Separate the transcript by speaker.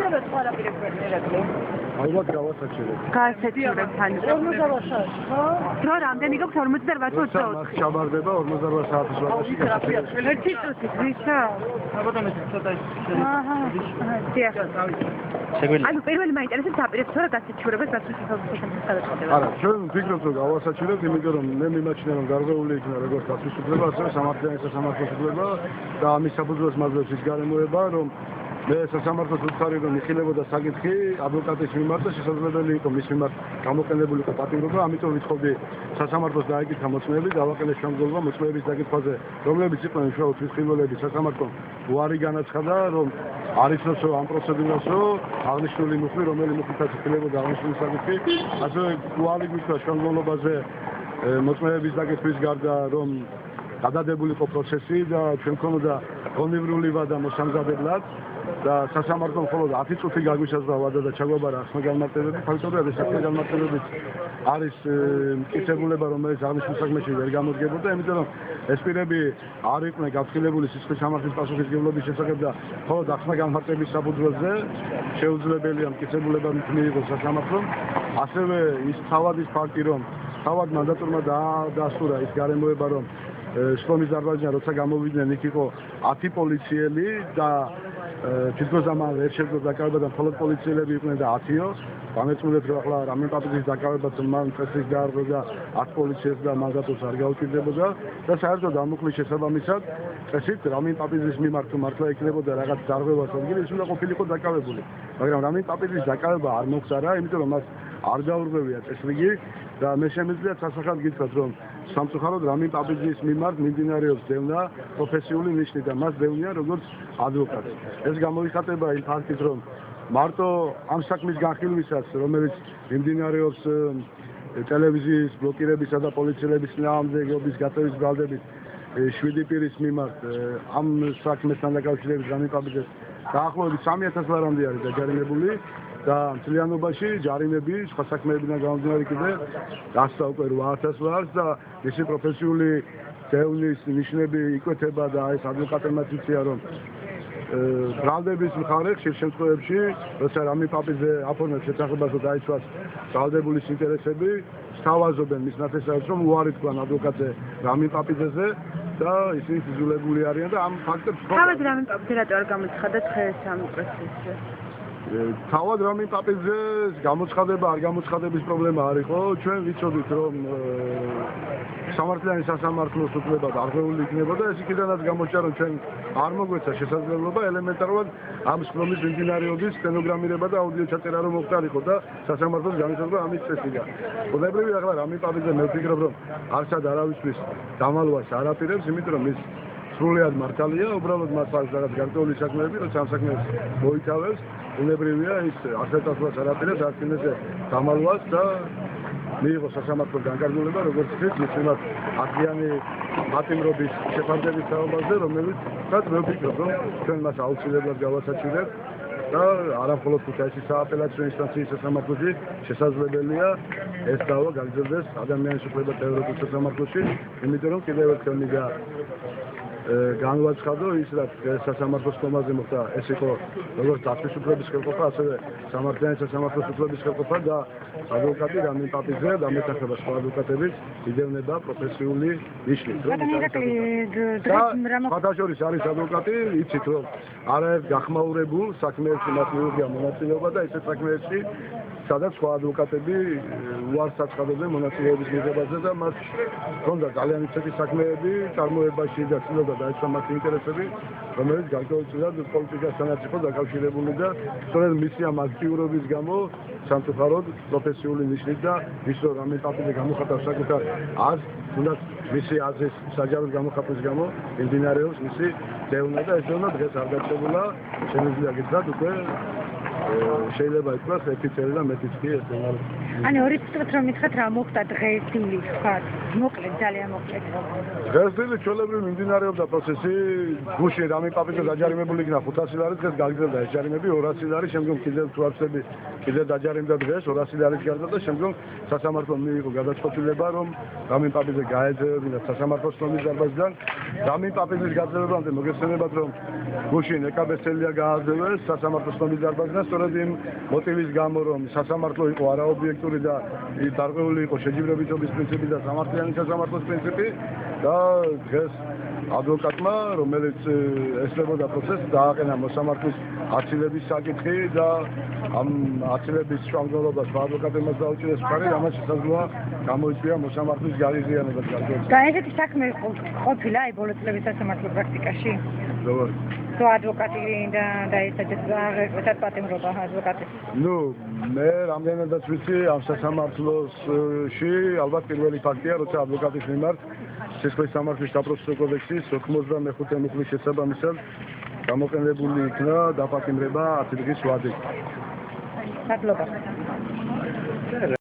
Speaker 1: გააჩერებთ ყველა პირებთან ერაკლი?
Speaker 2: ალბათ გავასაჩერებ.
Speaker 1: გააჩერებთ თან.
Speaker 3: 48 საათი, ხო?
Speaker 1: დრო რამდენი გაქვს 48
Speaker 2: საათი ჩაბარდება 48 საათის ვადაში გასაგებია.
Speaker 1: ერთი წუთი ვისა?
Speaker 3: საბატონო ცოტა
Speaker 1: აჰა. დიახ. ანუ პირველი მაინტერესებს დაპირებს თორე გასაჩივრებას გასაჩივრებას
Speaker 2: არა, ჩვენ ვფიქრობთ რომ გავასაჩივრებთ, იმიტომ რომ მე მიმაჩნია რომ გარღვეული იქნა როგორც გასაჩივრება, ასევე სამართლიანი სასამართლოს უფლება და ამის საფუძველს მაძლევს ის გარემოება, რომ მე სასამართლოს უცხარი რომ იხილებოდა საკითხი ადვოკატის მიმართ და შესაძლებელი იყო მის მიმართ გამოყენებულიყო პატიმრობა, ამიტომ ვიცხოვდი სასამართლოს დაეკითხა მოწმეები, დავაყენეს შემდგომლობა მოწმეების დაკითხვაზე, რომლებიც იყვნენ უშუალოდ თვითმხილველები სასამართლომ უარი განაცხადა, რომ არიცნობს ამ პროცედურასო აღნიშნული მუხლი, რომელი მუხლითაც იხილებოდა აღნიშნული საკითხი, ასევე უარი გვიქცა შემდგომლობაზე მოწმეების დაკითხვის გარდა, რომ გადადებულიყო პროცესი და ჩვენ ქონოდა გონივრული ვადა მოსამზადებლად და სასამართლომ მხოლოდ 10 წუთი გაგვისაზღვრა ვადა და ჩაგვაბარა ახსნა განმარტებები. ფაქტობრივად ეს ახსნა განმარტებებიც არის მტკიცებულება, რომელიც აღნიშნულ საქმეში ვერ გამოდგებოდა, იმიტომ რომ ეს პირები არ იყვნენ გაფრთხილებული სისხლის სამართლის პასუხისმგებლობის შესახებ და მხოლოდ ახსნა განმარტების საფუძველზე შეუძლებელია მტკიცებულება მიიღოს სასამართლომ. ასევე ის თავად ის ფაქტი, რომ თავად მანდატორმა დაასტურა ის გარემოება, რომ შლომის დარბაზიდან როცა გამოვიდნენ იქ იყო 10 პოლიციელი და თითქოს ამან ვერ შეძლო დაკავება და მხოლოდ პოლიციელები იყვნენ და 10-ო. გამეწმულეთ რომ ახლა რამენ პაპიძის დაკავებაც მან წესრიგს დაარღვევდა და 10 პოლიციელს და მანდატოს არ გაუჭირდებოდა და საერთოდ ამ უხლის შესაბამისად წესით რამენ პაპიძის მიმართ თუ მართლა იქნებოდა რაღაც დარღვევას ადგილი, ის უნდა ყოფილიყო დაკავებული. მაგრამ რამენ პაპიძის დაკავება არ მოხსარა, იმიტომ რომ მას არ დაურღვევია წესრიგი და მე შემიძლია სასახად გითხრათ რომ სამწუხაროდ რამინ პაპიძის მიმართ მიმდინარეობს დევნა პროფესიული ნიშნით და მას დევნიან როგორც ადვოკატს. ეს გამოიხატება იმ ფაქტით, რომ მარტო ამ საქმის განხილვისას, რომელიც მიმდინარეობს ტელევიზიის ბლოკირებისა და პოლიციელების წინააღმდეგობის გაწევის ბრალდებით 7 პირის მიმართ ამ საქმესთან დაკავშირებით რამინ პაპიძეს დაახლოებით 3000 ლარამდე არის დაჯარიმებული და მთლიანობაში ჯარიმები სხვა საქმეებიდან გამომდინარე კიდე გასცა უკვე 8000 ლარს და მისი პროფესიული დევნის ნიშნები იკვეთება და ეს ადვოკატებმაც იციან რომ ბრალდების მხარე ხშირ შემთხვევებში როცა რამინ პაპიძე აფორმებს შეთანხმებას და დაიცვას ბრალდებულის ინტერესები სთავაზობენ მის ნათესავებს რომ უარი თქვან ადვოკატზე რამინ პაპიძეზე და ისინი იძულებული არიან და ამ ფაქტებს
Speaker 1: თავად რამინ პაპიძე რატო არ გამოცხადა დღეს ამ პროცესში?
Speaker 2: თავად რამინ პაპიძეს გამოცხადება არ გამოცხადების პრობლემა არ იყო. ჩვენ ვიცოდით რომ სამართლიანი სასამართლოს უფლება დარღვეული იქნებოდა, ეს იქიდანაც გამოჩნდა რომ ჩვენ არ მოგვეცა შესაძლებლობა ელემენტარულად ამ სხდომის მიმდინარეობის სტენოგრამირება და აუდიო ჩაწერა რომ მოხდარიყო და სასამართლოს განისაზღვრა ამის წესრიგი. ბუნებრივია ახლა რამინ პაპიძე მე ვფიქრობ რომ არსად არავისთვის დამალვას არ აპირებს, იმიტომ რომ ის სრულიად მართალია, უბრალოდ მას აქვს რაღაც გარკვეული საქმეები, როცა ამ საქმეს მოითავებს, ბუნებრივია ის 100,000 ლარს არ აპირებს, არცინეზე დამალვას და მიიღო სასამართლოს განკარგულება, როგორც ვთქვით, მის მიმართ ათიანი პატიმრობის შეფარდების საუბარზე, რომელიც მე ვფიქრობ, რომ ჩვენ მას აუცილებლად გავასაჩივრებთ და არა მხოლოდ ქუთაისის სააპელაციო ინსტანციის სასამართლოში შესაძლებელია ეს დავა გაგრძელდეს ადამიანის უფლებათა ევროპის სასამართლოში, იმიტომ რომ კიდევ ერთხელ მინდა განვაცხადო ის რაც სასამართლოს ხომაზე მოხდა, ეს იყო როგორც დაცვის უფლების ხელყოფა, ასევე სამართლიანი სასამართლოს უფლების ხელყოფა და ადვოკატი რამინ პაპიძე და მეტახება სხვა ადვოკატებიც იდევნება პროფესიული ნიშნით. შორის არის ადვოკატი, იცით რომ არაერთ გახმაურებულ საქმეებში მათ მიუღია მონაწილეობა და ესეთ საქმეებში სადაც სხვა ადვოკატები უარს აცხადებდნენ მონაწილეობის მიღებაზე და მას ჰქონდა ძალიან ისეთი საქმეები წარმოებაში და ცდილობდა დაეცვა მათი ინტერესები, რომელიც გარკვეულწილად პოლიტიკასთანაც იყო დაკავშირებული და სწორედ მისი ამ აქტიურობის გამო სამწუხაროდ პროფესიული ნიშნით და ის რომ რამინ პაპიძე გამოხატავს საკუთარ აზრს, თუნდაც მისი აზრის საჯაროდ გამოხატვის გამო მიმდინარეობს მისი დევნა და ეს დევნა დღეს არ გაჩვეულა, შემიძლია გითხრათ უკვე შეიძლება ითქვას ოფიციალური და მეტიც კი ეს დევნა.
Speaker 1: ანუ ორი წუთით რომ მითხრათ რა მოხდა დღეს დილით ვთქვათ, მოკლედ ძალიან მოკლედ.
Speaker 2: დღეს დილით ჩვეულებრივ მიმდინარეობდა პროცესი, გუშინ რამინ პაპიძე დაჯარიმებული იქნა 500 ლარი, დღეს გაგრძელდა ეს ჯარიმები 200 ლარი, შემდგომ კიდევ თუ არცები კიდევ დაჯარიმდა დღეს 200 ლარის გარდა და შემდგომ სასამართლომ მიიღო გადაწყვეტილება რომ რამინ პაპიძე გაეძევებინა სასამართლოს შრომის დარბაზიდან. რამინ პაპიძის გაძევებამდე მოგესწრებათ რომ გუშინ ეკაბესელია გააძევეს სასამართლოს შრომის დარბაზიდან, სწორედ იმ მოტივის გამო, რომ სასამართლო იყო არაობიექტური და დარღვეული იყო შეჯიბრებითობის პრინციპი და სამართლიანი სასამართლოს პრინციპი და დღეს ადვოკატმა, რომელიც ესწრებოდა პროცესს, დააყენა მოსამართლის აცილების საკითხი და ამ აცილების შუამდგომლობას ადვოკატებმა დაუჭირეს მხარი, რამაც შესაძლოა გამოიწვია მოსამართლის გაღიზიანებას გარკვეულწილად.
Speaker 1: და ესეთი საქმე ყოფილა აი ბოლო წლების სასამართლო პრაქტიკაში?
Speaker 2: როგორ?
Speaker 1: თუ ადვოკატი და ესეთაც აღეკვეთათ პატიმრობა ადვოკატის.
Speaker 2: ნუ მე რამდენადაც ვიცი ამ სასამართლოში ალბათ პირველი ფაქტია, როცა ადვოკატის მიმართ სისხლის სამართლის საპროცესო კოდექსის 95 მუხლის შესაბამისად გამოყენებული იქნა დაპატიმრება 10 დღის ვადით.
Speaker 1: მადლობა.